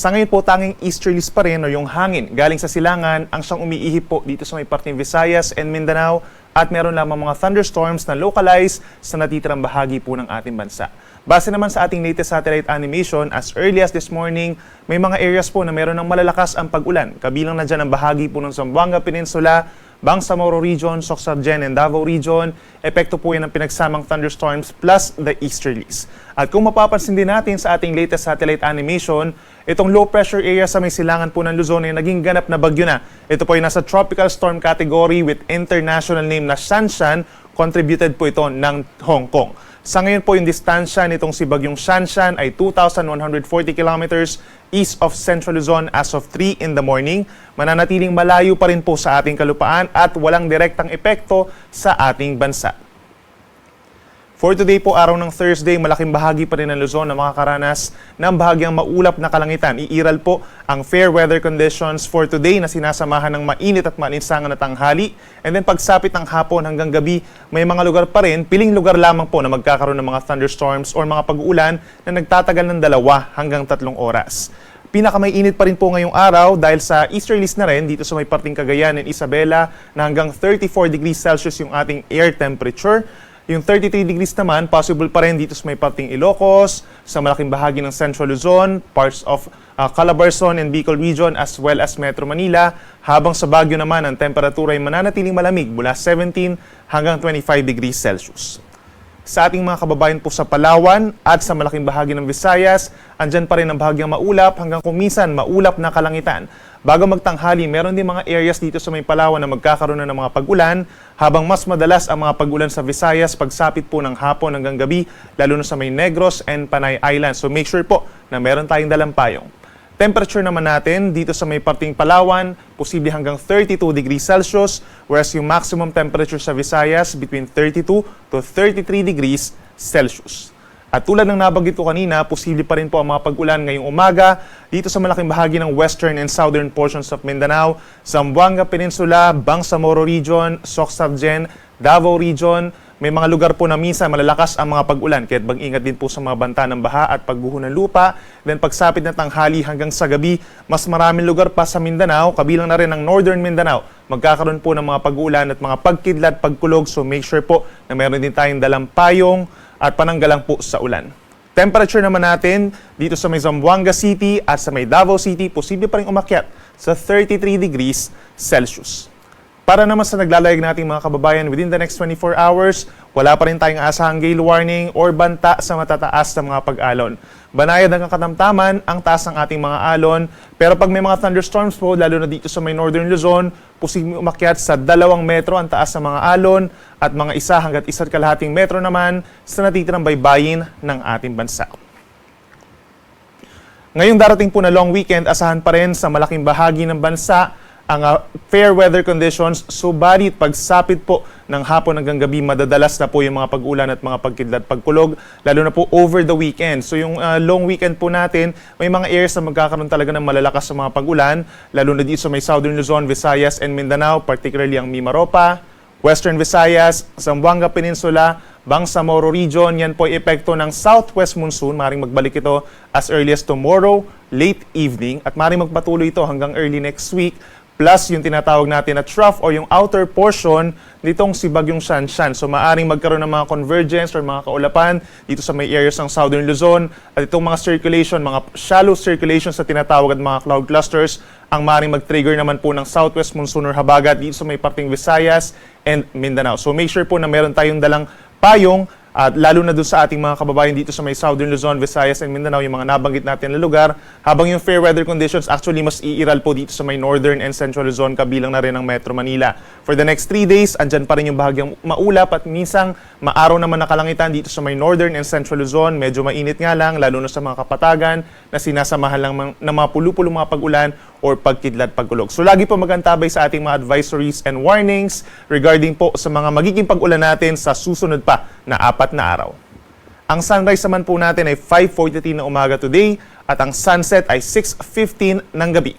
Sa ngayon po, tanging easterlies pa rin o yung hangin galing sa silangan ang siyang umiihip po dito sa may parteng Visayas and Mindanao at meron lamang mga thunderstorms na localized sa natitirang bahagi po ng ating bansa. Base naman sa ating latest satellite animation, as early as this morning, may mga areas po na meron ng malalakas ang pag-ulan. Kabilang na dyan ang bahagi po ng Zamboanga Peninsula, Bangsamoro Region, Socsagen and Davao Region. Epekto po yan ng pinagsamang thunderstorms plus the easterlies. At kung mapapansin din natin sa ating latest satellite animation, itong low pressure area sa may silangan po ng Luzon ay naging ganap na bagyo na. Ito po ay nasa tropical storm category with international name na Shanshan. Contributed po ito ng Hong Kong. Sa ngayon po yung distansya nitong si Bagyong Shanshan ay 2,140 kilometers east of Central Luzon as of 3 in the morning. Mananatiling malayo pa rin po sa ating kalupaan at walang direktang epekto sa ating bansa. For today po, araw ng Thursday, malaking bahagi pa rin ng Luzon na makakaranas ng bahagyang maulap na kalangitan. Iiral po ang fair weather conditions for today na sinasamahan ng mainit at maalinsangan na tanghali. And then pagsapit ng hapon hanggang gabi, may mga lugar pa rin, piling lugar lamang po na magkakaroon ng mga thunderstorms or mga pag-uulan na nagtatagal ng 2 hanggang 3 oras. Pinaka-mainit pa rin po ngayong araw dahil sa easterlies na rin dito sa may parting Cagayan and Isabela na hanggang 34 degrees Celsius yung ating air temperature. Yung 33 degrees naman, possible pa rin dito sa may parting Ilocos, sa malaking bahagi ng Central Luzon, parts of Calabarzon and Bicol Region, as well as Metro Manila. Habang sa Baguio naman, ang temperatura ay mananatiling malamig mula 17 hanggang 25 degrees Celsius. Sa ating mga kababayan po sa Palawan at sa malaking bahagi ng Visayas, andyan pa rin ang bahagyang maulap hanggang kuminsan maulap na kalangitan. Bago magtanghali, meron din mga areas dito sa may Palawan na magkakaroon na ng mga pag-ulan, habang mas madalas ang mga pag-ulan sa Visayas pagsapit po ng hapon hanggang gabi, lalo na sa may Negros and Panay Islands. So make sure po na meron tayong dalang payong. Temperature naman natin dito sa may parting Palawan, posible hanggang 32 degrees Celsius, whereas yung maximum temperature sa Visayas between 32 to 33 degrees Celsius. At tulad ng nabanggit ko kanina, posible pa rin po ang mga pag-ulan ngayong umaga dito sa malaking bahagi ng western and southern portions of Mindanao, Zamboanga Peninsula, Bangsamoro Region, Socsagen, Davao Region. May mga lugar po na minsan malalakas ang mga pag-ulan, kaya't mag-ingat din po sa mga banta ng baha at pagguho ng lupa. Then pagsapit ng tanghali hanggang sa gabi, mas maraming lugar pa sa Mindanao, kabilang na rin ang Northern Mindanao. Magkakaroon po ng mga pag-ulan at mga pagkidlat, pagkulog, so make sure po na meron din tayong dalang payong at pananggalang po sa ulan. Temperature naman natin dito sa may Zamboanga City at sa may Davao City, posible pa rin umakyat sa 33 degrees Celsius. Para naman sa naglalayag nating mga kababayan within the next 24 hours, wala pa rin tayong asahang gale warning or banta sa matataas na mga pag-alon. Banayad ang katamtaman ang taas ng ating mga alon, pero pag may mga thunderstorms po, lalo na dito sa may Northern Luzon, posibleng umakyat sa 2 metro ang taas ng mga alon at mga 1 hanggang 1.5 metro naman sa natitirang baybayin ng ating bansa. Ngayong darating po na long weekend, asahan pa rin sa malaking bahagi ng bansa ang fair weather conditions, subalit pagsapit po ng hapon hanggang gabi, madadalas na po yung mga pag-ulan at mga pagkidlat, pagkulog, lalo na po over the weekend. So yung long weekend po natin, may mga areas na magkakaroon talaga ng malalakas sa mga pag-ulan, lalo na dito sa may Southern Luzon, Visayas and Mindanao, particularly ang Mimaropa, Western Visayas, Zamboanga Peninsula, Bangsamoro Region. Yan po ay epekto ng southwest monsoon. Maring magbalik ito as early as tomorrow, late evening, at maring magpatuloy ito hanggang early next week. Plus yung tinatawag natin na trough o yung outer portion nitong si Bagyong Shanshan. So maaring magkaroon ng mga convergence or mga kaulapan dito sa may areas ng Southern Luzon. At itong mga circulation, mga shallow circulations na tinatawag at mga cloud clusters, ang maaring mag-trigger naman po ng southwest monsoon or habagat dito sa may parting Visayas and Mindanao. So make sure po na meron tayong dalang payong at lalo na doon sa ating mga kababayan dito sa may Southern Luzon, Visayas and Mindanao, yung mga nabanggit natin na lugar, habang yung fair weather conditions actually mas iiral po dito sa may Northern and Central Luzon, kabilang na rin ang Metro Manila. For the next 3 days, andyan pa rin yung bahagyang maulap at minsang maaraw naman na kalangitan dito sa may Northern and Central Luzon. Medyo mainit nga lang, lalo na sa mga kapatagan na sinasamahan lang ng mga pulu-pulong mga pag-ulan or pagkidlat, pagkulog. So lagi po magantabay sa ating mga advisories and warnings regarding po sa mga magiging pag-ulan natin sa susunod pa na 4 na araw. Ang sunrise naman po natin ay 5:43 na umaga today at ang sunset ay 6:15 ng gabi.